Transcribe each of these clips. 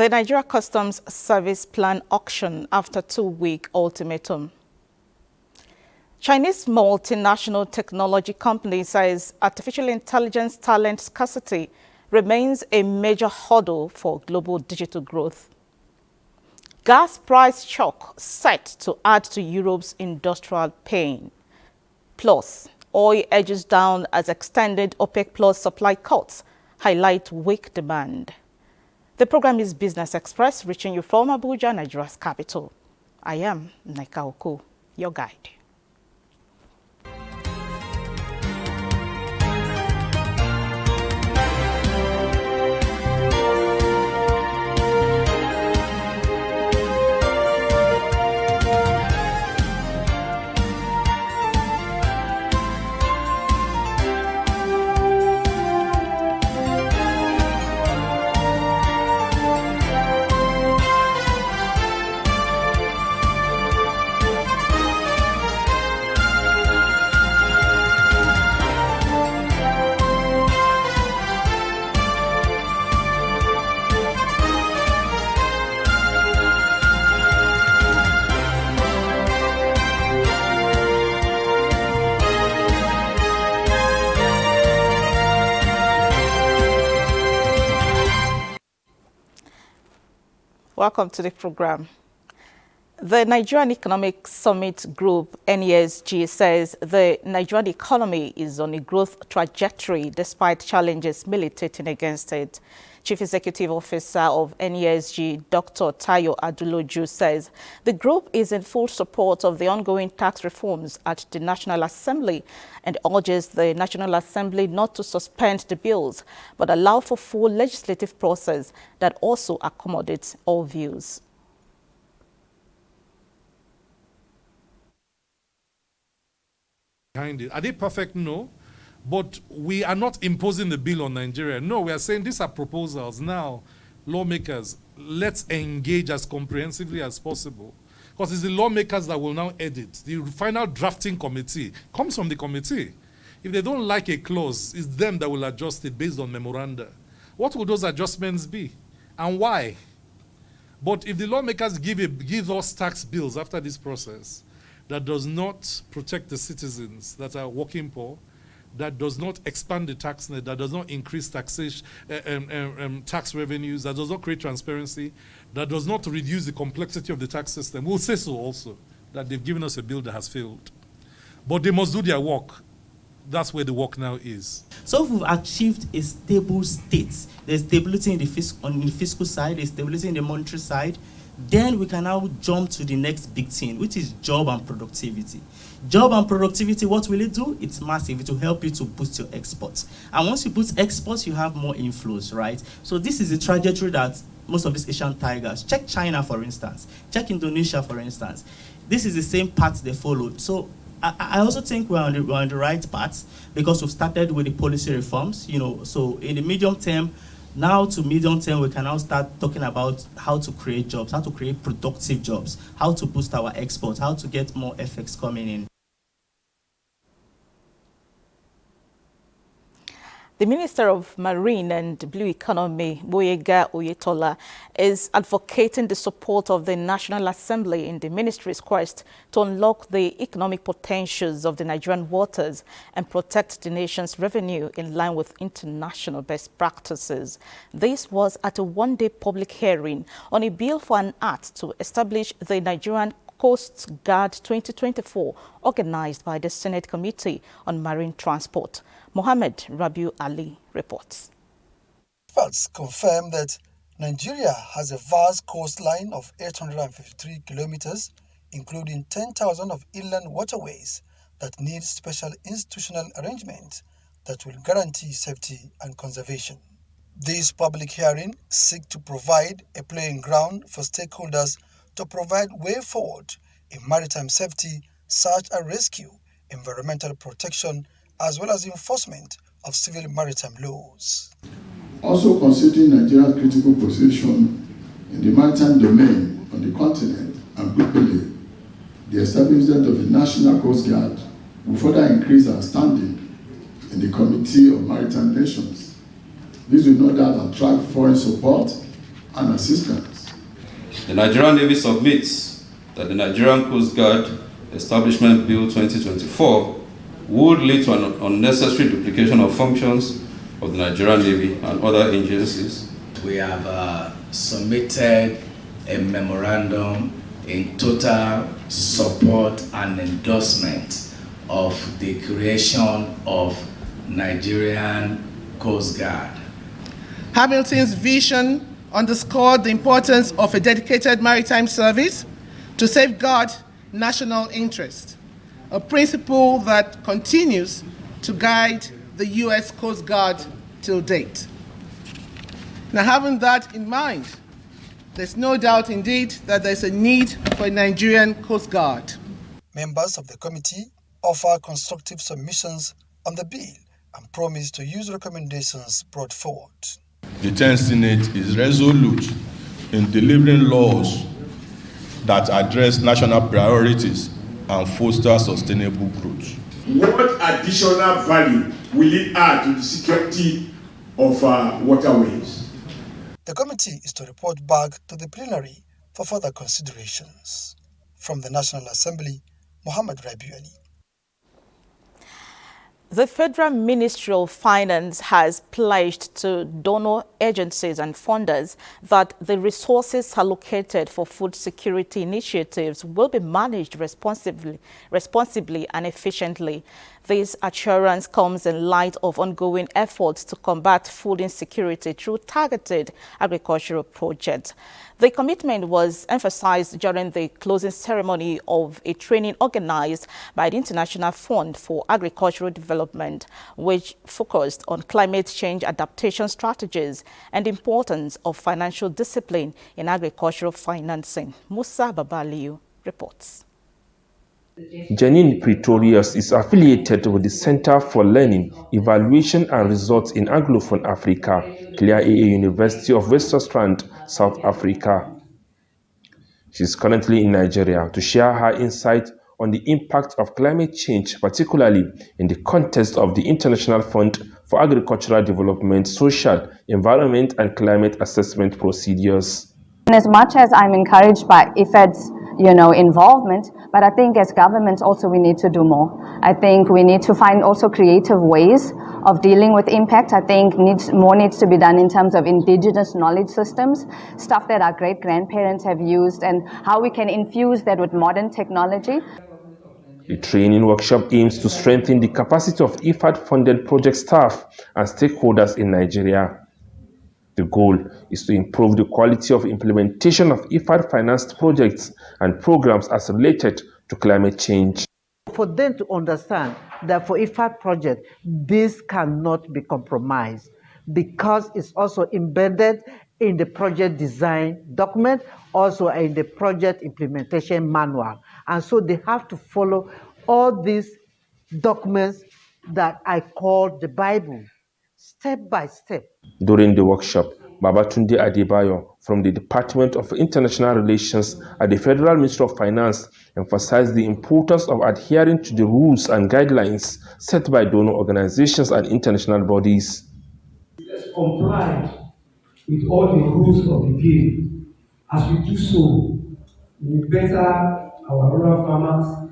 The Nigeria Customs Service plan auction after 2-week ultimatum. Chinese multinational technology company says artificial intelligence talent scarcity remains a major hurdle for global digital growth. Gas price shock set to add to Europe's industrial pain. Plus, oil edges down as extended OPEC Plus supply cuts highlight weak demand. The program is Business Express, reaching you from Abuja, Nigeria's capital. I am Naika Oko, your guide. Welcome to the program. The Nigerian Economic Summit Group, NESG, says the Nigerian economy is on a growth trajectory despite challenges militating against it. Chief Executive Officer of NESG, Dr. Tayo Aduloju, says the group is in full support of the ongoing tax reforms at the National Assembly and urges the National Assembly not to suspend the bills, but allow for full legislative process that also accommodates all views. Behind it. Are they perfect? No. But we are not imposing the bill on Nigeria. No, we are saying these are proposals. Now, lawmakers, let's engage as comprehensively as possible. Because it's the lawmakers that will now edit. The final drafting committee comes from the committee. If they don't like a clause, it's them that will adjust it based on memoranda. What will those adjustments be? And why? But if the lawmakers give us tax bills after this process that does not protect the citizens that are working poor, that does not expand the tax net, that does not increase taxation, tax revenues, that does not create transparency, that does not reduce the complexity of the tax system, we'll say so also, that they've given us a bill that has failed. But they must do their work. That's where the work now is. So if we've achieved a stable state, there's stability in on the fiscal side, there's stability in the monetary side, then we can now jump to the next big thing, which is job and productivity. Job and productivity, what will it do? It's massive. It will help you to boost your exports. And once you boost exports, you have more inflows, right? So this is the trajectory that most of these Asian tigers, check China, for instance, check Indonesia, for instance. This is the same path they followed. So I also think we're on the right path because we've started with the policy reforms, so in the medium term, now to medium term, we can now start talking about how to create jobs, how to create productive jobs, how to boost our exports, how to get more FX coming in. The Minister of Marine and Blue Economy, Boyega Oyetola, is advocating the support of the National Assembly in the ministry's quest to unlock the economic potentials of the Nigerian waters and protect the nation's revenue in line with international best practices. This was at a one-day public hearing on a bill for an act to establish the Nigerian Coast Guard 2024, organized by the Senate Committee on Marine Transport. Mohammed Rabiu Ali reports. Experts confirm that Nigeria has a vast coastline of 853 kilometers, including 10,000 of inland waterways that need special institutional arrangements that will guarantee safety and conservation. This public hearing seeks to provide a playing ground for stakeholders to provide way forward in maritime safety, search and rescue, environmental protection, as well as enforcement of civil maritime laws. Also considering Nigeria's critical position in the maritime domain on the continent and globally, the establishment of a National Coast Guard will further increase our standing in the Committee of Maritime Nations. This will no doubt attract foreign support and assistance. The Nigerian Navy submits that the Nigerian Coast Guard Establishment Bill 2024 would lead to an unnecessary duplication of functions of the Nigerian Navy and other agencies. We have submitted a memorandum in total support and endorsement of the creation of Nigerian Coast Guard. Hamilton's vision underscored the importance of a dedicated maritime service to safeguard national interest, a principle that continues to guide the U.S. Coast Guard till date. Now, having that in mind, there's no doubt indeed that there's a need for a Nigerian Coast Guard. Members of the committee offer constructive submissions on the bill and promise to use recommendations brought forward. The 10th Senate is resolute in delivering laws that address national priorities and foster sustainable growth. What additional value will it add to the security of our waterways? The committee is to report back to the plenary for further considerations. From the National Assembly, Muhammad Rabiu Ali. The Federal Ministry of Finance has pledged to donor agencies and funders that the resources allocated for food security initiatives will be managed responsibly and efficiently. This assurance comes in light of ongoing efforts to combat food insecurity through targeted agricultural projects. The commitment was emphasized during the closing ceremony of a training organized by the International Fund for Agricultural Development, which focused on climate change adaptation strategies and the importance of financial discipline in agricultural financing. Musa Babaliu reports. Janine Pretorius is affiliated with the Center for Learning, Evaluation and Results in Anglophone Africa, Clear AA University of Western, South Africa. She is currently in Nigeria to share her insight on the impact of climate change, particularly in the context of the International Fund for Agricultural Development, Social, Environment and Climate Assessment procedures. As much as I'm encouraged by IFAD's involvement, but I think as governments also we need to do more. I think we need to find also creative ways of dealing with impact. I think more needs to be done in terms of indigenous knowledge systems, stuff that our great-grandparents have used, and how we can infuse that with modern technology. The training workshop aims to strengthen the capacity of IFAD-funded project staff and stakeholders in Nigeria. The goal is to improve the quality of implementation of IFAD-financed projects and programs as related to climate change. For them to understand that for IFAD project, this cannot be compromised because it's also embedded in the project design document, also in the project implementation manual. And so they have to follow all these documents that I call the Bible, step by step. During the workshop, Babatunde Adebayo from the Department of International Relations at the Federal Ministry of Finance emphasized the importance of adhering to the rules and guidelines set by donor organizations and international bodies. Let's comply with all the rules of the game. As we do so, we will better our rural farmers.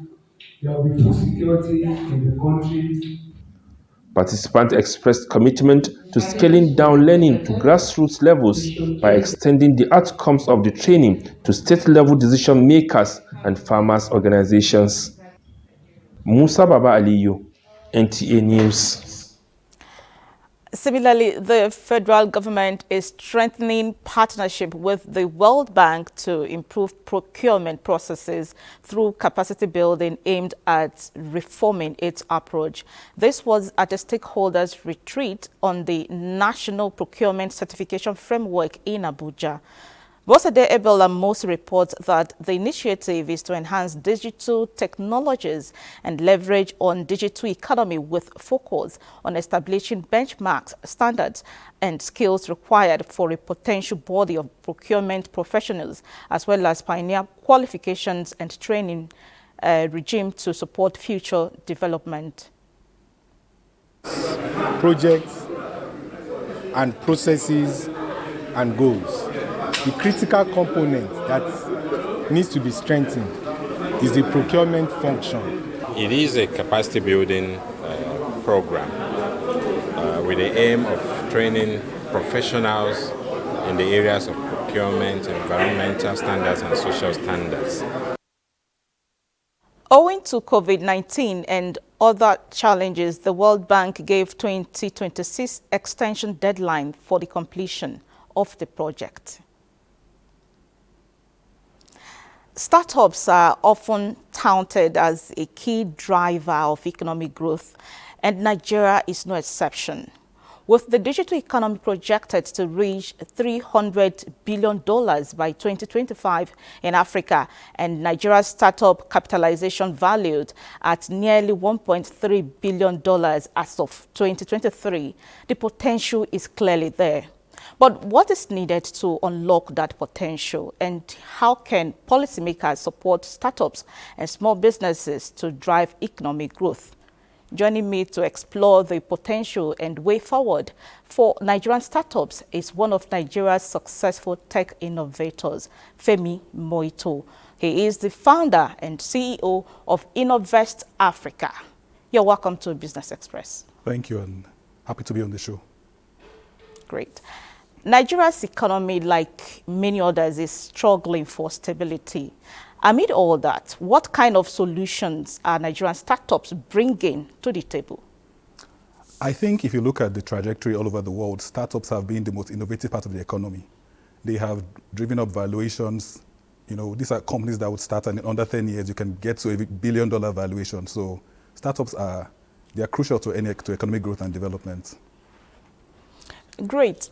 There will be food security in the country. Participants expressed commitment to scaling down learning to grassroots levels by extending the outcomes of the training to state-level decision makers and farmers' organizations. Musa Baba Aliyu, NTA News. Similarly, the federal government is strengthening partnership with the World Bank to improve procurement processes through capacity building aimed at reforming its approach. This was at a stakeholders' retreat on the National Procurement Certification Framework in Abuja. Bosede Ebel Amos reports that the initiative is to enhance digital technologies and leverage on digital economy with focus on establishing benchmarks, standards, and skills required for a potential body of procurement professionals, as well as pioneer qualifications and training regime to support future development. Projects and processes and goals. the critical component that needs to be strengthened is the procurement function. It is a capacity building program with the aim of training professionals in the areas of procurement, environmental standards, and social standards. Owing to COVID-19 and other challenges, the World Bank gave 2026 extension deadline for the completion of the project. Startups are often touted as a key driver of economic growth, and Nigeria is no exception. With the digital economy projected to reach $300 billion by 2025 in Africa and Nigeria's startup capitalization valued at nearly $1.3 billion as of 2023, the potential is clearly there. But what is needed to unlock that potential, and how can policymakers support startups and small businesses to drive economic growth? Joining me to explore the potential and way forward for Nigerian startups is one of Nigeria's successful tech innovators, Femi Moito. He is the founder and CEO of Innovest Africa. You're welcome to Business Express. Thank you, and happy to be on the show. Great. Nigeria's economy, like many others, is struggling for stability. Amid all that, what kind of solutions are Nigerian startups bringing to the table? I think if you look at the trajectory all over the world, startups have been the most innovative part of the economy. They have driven up valuations. You know, these are companies that would start, and in under 10 years, you can get to $1 billion valuation. So startups they are crucial to economic growth and development. Great.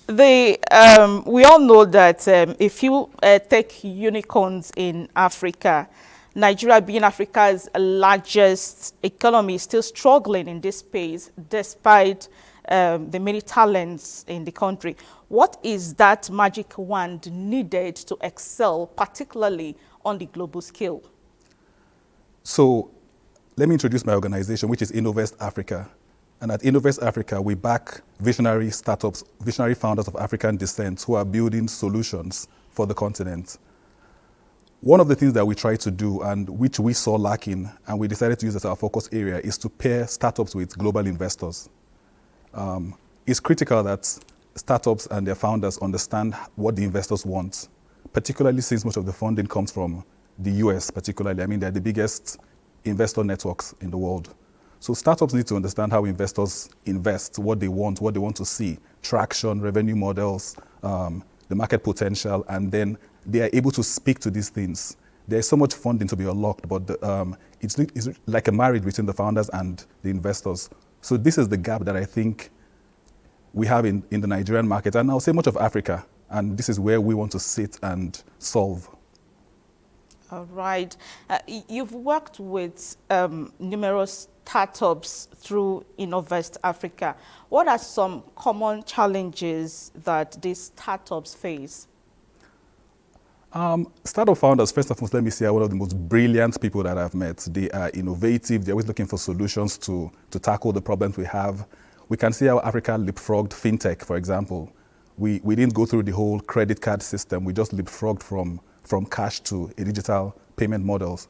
We all know that if you take unicorns in Africa, Nigeria being Africa's largest economy is still struggling in this space despite the many talents in the country. What is that magic wand needed to excel, particularly on the global scale? So let me introduce my organization, which is Innovest Africa. And at Innovest Africa, we back visionary startups, visionary founders of African descent who are building solutions for the continent. One of the things that we try to do, and which we saw lacking, and we decided to use as our focus area, is to pair startups with global investors. It's critical that startups and their founders understand what the investors want, particularly since most of the funding comes from the US, particularly. I mean, they're the biggest investor networks in the world. So startups need to understand how investors invest, what they want to see, traction, revenue models, the market potential, and then they are able to speak to these things. There's so much funding to be unlocked, but it's like a marriage between the founders and the investors. So this is the gap that I think we have in the Nigerian market, and I'll say much of Africa, and this is where we want to sit and solve. All right. You've worked with numerous startups through Innovest Africa. What are some common challenges that these startups face? Startup founders, first of all, let me say, are one of the most brilliant people that I've met. They are innovative. They're always looking for solutions to tackle the problems we have. We can see how Africa leapfrogged fintech, for example. We didn't go through the whole credit card system. We just leapfrogged from cash to a digital payment models.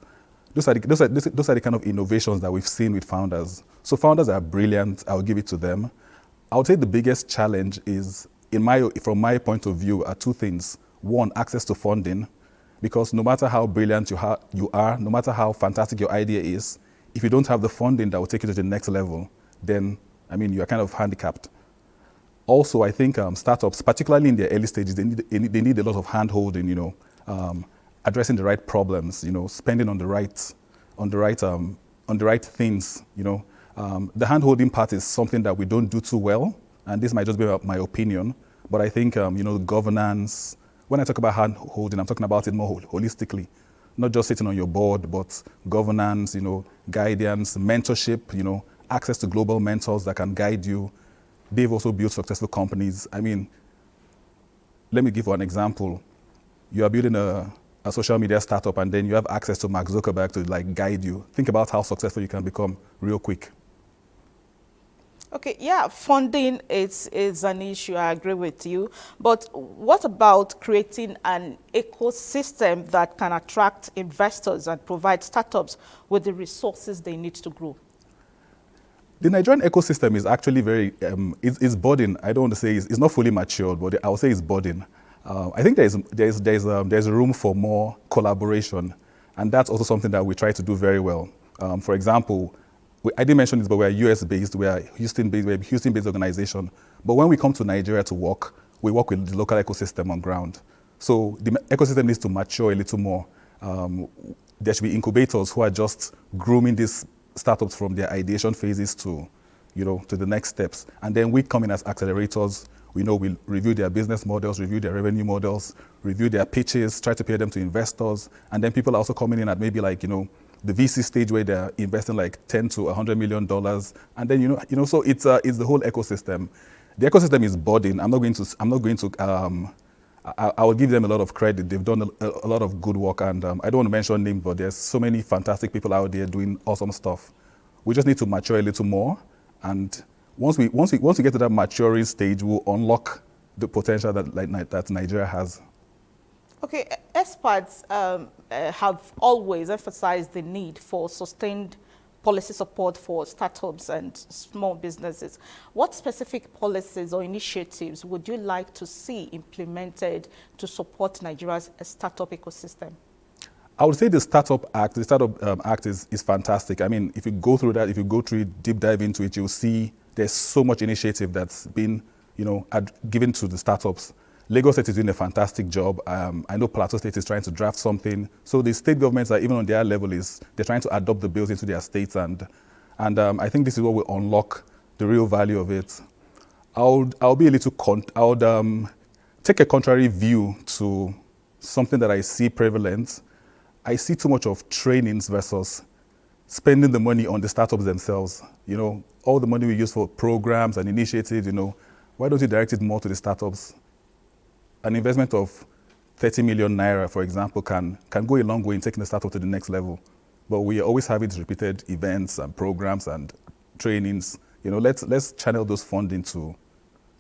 Those are the kind of innovations that we've seen with founders. So founders are brilliant. I'll give it to them. I would say the biggest challenge is, from my point of view, are two things. One, access to funding, because no matter how brilliant you are, no matter how fantastic your idea is, if you don't have the funding that will take you to the next level, then, I mean, you are kind of handicapped. Also, I think startups, particularly in their early stages, they need a lot of hand-holding, addressing the right problems, spending on the right things, The hand-holding part is something that we don't do too well, and this might just be my opinion, but I think, governance, when I talk about hand-holding, I'm talking about it more holistically, not just sitting on your board, but governance, guidance, mentorship, access to global mentors that can guide you. They've also built successful companies. I mean, let me give you an example. You are building a social media startup, and then you have access to Mark Zuckerberg to guide you. Think about how successful you can become real quick. Okay, yeah, funding is an issue, I agree with you. But what about creating an ecosystem that can attract investors and provide startups with the resources they need to grow? The Nigerian ecosystem is actually very, it's budding. I don't want to say it's not fully matured, but I would say it's budding. I think there's room for more collaboration, and that's also something that we try to do very well. For example, I didn't mention this, but we're US-based, we're a Houston-based organization. But when we come to Nigeria to work, we work with the local ecosystem on ground. So the ecosystem needs to mature a little more. There should be incubators who are just grooming these startups from their ideation phases to, to the next steps. And then we come in as accelerators. We review their business models, review their revenue models, review their pitches, try to pair them to investors. And then people are also coming in at maybe like, the VC stage where they're investing like $10 to $100 million. And then, so it's the whole ecosystem. The ecosystem is budding. I will give them a lot of credit. They've done a lot of good work, and I don't want to mention names, but there's so many fantastic people out there doing awesome stuff. We just need to mature a little more, and once we get to that maturing stage, we'll unlock the potential that Nigeria has. Okay, experts have always emphasized the need for sustained policy support for startups and small businesses. What specific policies or initiatives would you like to see implemented to support Nigeria's startup ecosystem? I would say the Startup Act is fantastic. I mean, if you go through that, if you go through it, deep dive into it, you'll see there's so much initiative that's been, given to the startups. Lagos State is doing a fantastic job. I know Plateau State is trying to draft something. So the state governments are, even on their level, they're trying to adopt the bills into their states. And I think this is what will unlock the real value of it. I'll be a little, take a contrary view to something that I see prevalent. I see too much of trainings versus spending the money on the startups themselves. All the money we use for programs and initiatives, why don't you direct it more to the startups? An investment of 30 million naira, for example, can go a long way in taking the startup to the next level. But we always have it repeated events and programs and trainings. Let's channel those funding to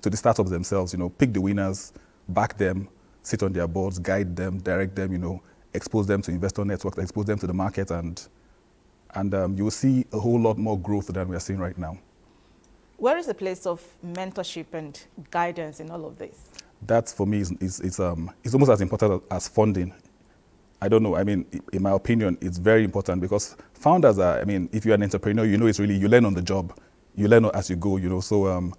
the startups themselves. Pick the winners, back them, sit on their boards, guide them, direct them. Expose them to investor networks, expose them to the market, and you will see a whole lot more growth than we are seeing right now. Where is the place of mentorship and guidance in all of this? That for me is almost as important as funding. I don't know. I mean, in my opinion, it's very important because founders are. I mean, if you're an entrepreneur, it's really you learn on the job, you learn as you go. So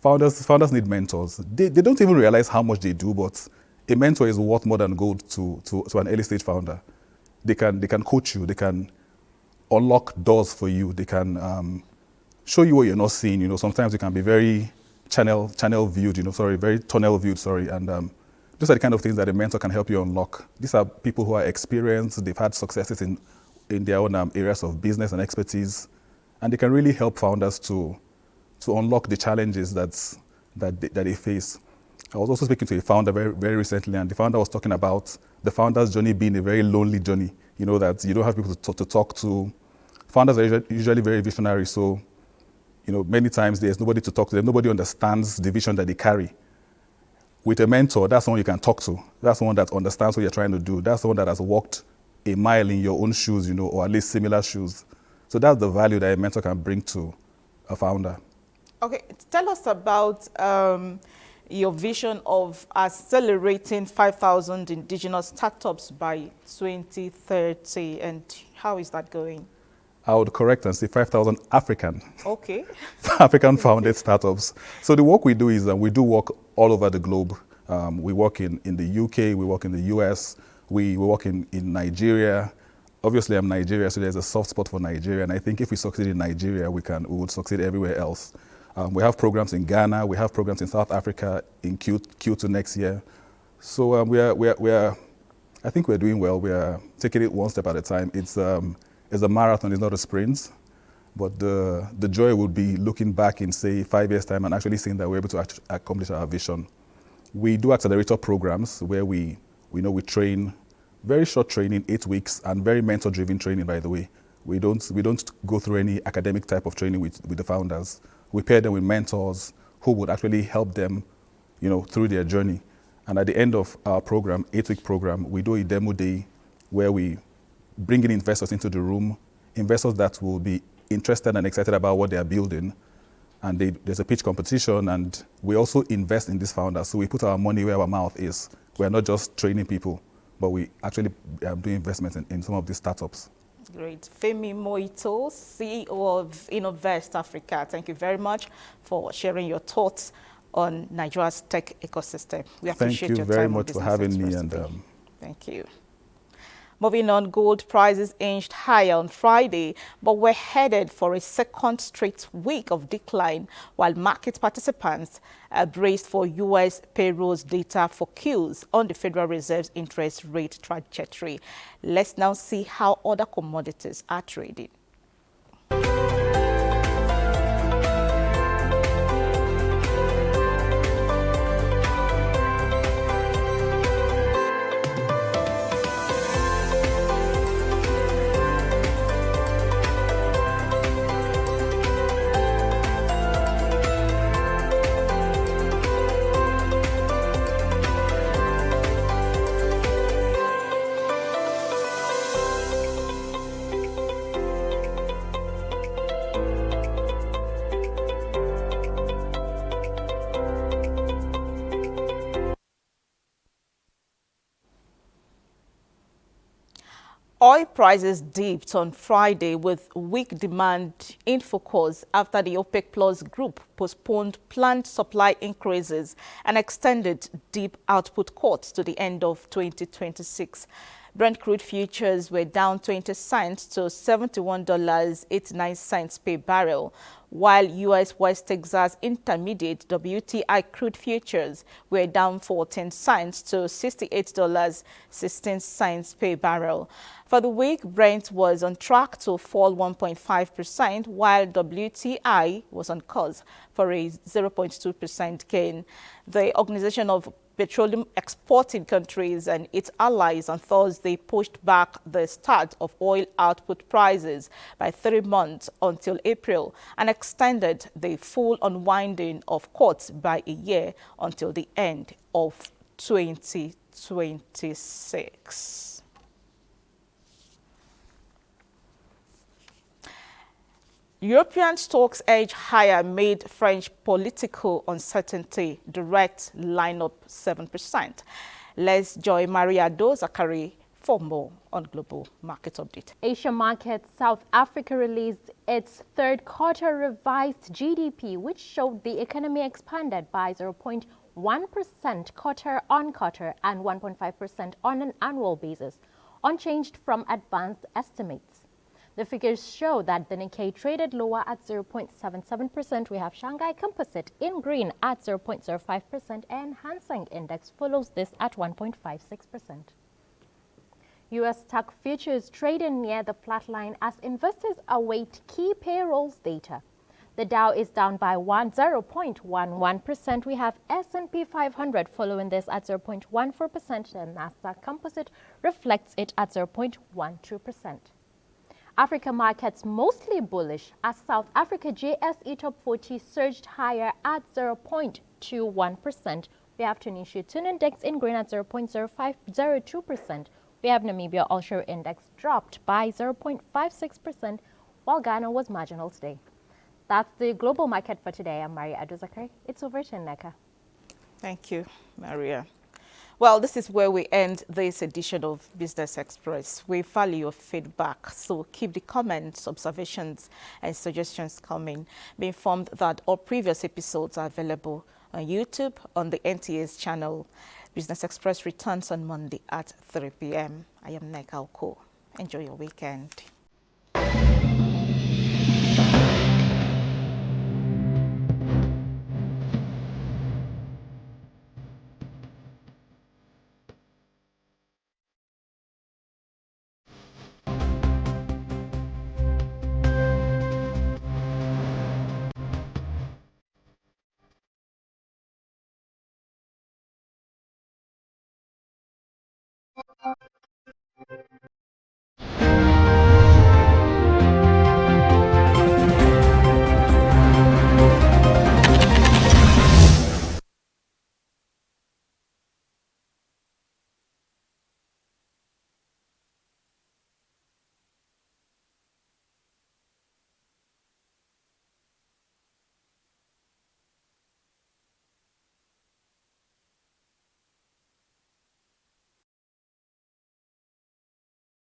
founders need mentors. They don't even realize how much they do, but a mentor is worth more than gold to an early stage founder. They can coach you. They can unlock doors for you. They can show you what you're not seeing. Sometimes it can be very channel viewed, very tunnel viewed, and those are the kind of things that a mentor can help you unlock. These are people who are experienced, they've had successes in their own areas of business and expertise, and they can really help founders to unlock the challenges that they face. I was also speaking to a founder very, very recently, and the founder was talking about the founder's journey being a very lonely journey, that you don't have people to talk to. Founders are usually very visionary, so many times there's nobody to talk to them. Nobody understands the vision that they carry. With a mentor, that's someone you can talk to. That's someone that understands what you're trying to do. That's someone that has walked a mile in your own shoes, or at least similar shoes. So that's the value that a mentor can bring to a founder. Okay, tell us about your vision of accelerating 5,000 indigenous startups by 2030, and how is that going? I would correct and say 5,000 African. Okay. African-founded startups. So the work we do is we do work all over the globe. We work in the UK, we work in the US, we work in Nigeria. Obviously, I'm Nigeria, so there's a soft spot for Nigeria. And I think if we succeed in Nigeria, we would succeed everywhere else. We have programs in Ghana, we have programs in South Africa in Q2 next year. So I think we're doing well. We are taking it one step at a time. It's a marathon, it's not a sprint. But the joy would be looking back in, say, 5 years' time and actually seeing that we're able to accomplish our vision. We do accelerator programs where we train, very short training, 8 weeks, and very mentor-driven training, by the way. We don't go through any academic type of training with the founders. we pair them with mentors who would actually help them, through their journey. And at the end of our program, 8-week program, we do a demo day where we bring in investors into the room, investors that will be interested and excited about what they are building. And there's a pitch competition, and we also invest in these founders. So we put our money where our mouth is. We're not just training people, but we actually do investments in some of these startups. Great. Femi Moito, CEO of Innovest Africa, thank you very much for sharing your thoughts on Nigeria's tech ecosystem. We appreciate your time. Thank you very much for having me. And thank you. Moving on, gold prices inched higher on Friday, but we're headed for a second straight week of decline, while market participants are braced for U.S. payrolls data for cues on the Federal Reserve's interest rate trajectory. Let's now see how other commodities are trading. Oil prices dipped on Friday with weak demand in focus after the OPEC Plus group postponed planned supply increases and extended deep output cuts to the end of 2026. Brent crude futures were down 20 cents to $71.89 per barrel, while U.S. West Texas Intermediate WTI crude futures were down 14 cents to $68.16 per barrel. For the week, Brent was on track to fall 1.5%, while WTI was on course for a 0.2% gain. The Organization of Petroleum Exporting Countries and its allies on Thursday pushed back the start of oil output prices by 3 months until April and extended the full unwinding of cuts by a year until the end of 2026. European stocks edge higher amid French political uncertainty. Direct line up 7%. Let's join Maria Zakari for more on Global Market Update. Asia markets, South Africa released its third quarter revised GDP, which showed the economy expanded by 0.1% quarter-on-quarter and 1.5% on an annual basis, unchanged from advanced estimates. The figures show that the Nikkei traded lower at 0.77%. We have Shanghai Composite in green at 0.05%, and Hang Seng Index follows this at 1.56%. U.S. stock futures trading near the flat line as investors await key payrolls data. The Dow is down by 0.11%. We have S&P 500 following this at 0.14%, and Nasdaq Composite reflects it at 0.12%. Africa markets mostly bullish as South Africa JSE Top 40 surged higher at 0.21%. We have Tunisia Tune Index in green at 0.02%. We have Namibia Offshore Index dropped by 0.56%, while Ghana was marginal today. That's the global market for today. I'm Maria Aduzakari. It's over to Neka. Thank you, Maria. Well, this is where we end this edition of Business Express. We value your feedback, so keep the comments, observations, and suggestions coming. Be informed that all previous episodes are available on YouTube on the NTA's channel. Business Express returns on Monday at 3 p.m. I am Neka Oko. Enjoy your weekend.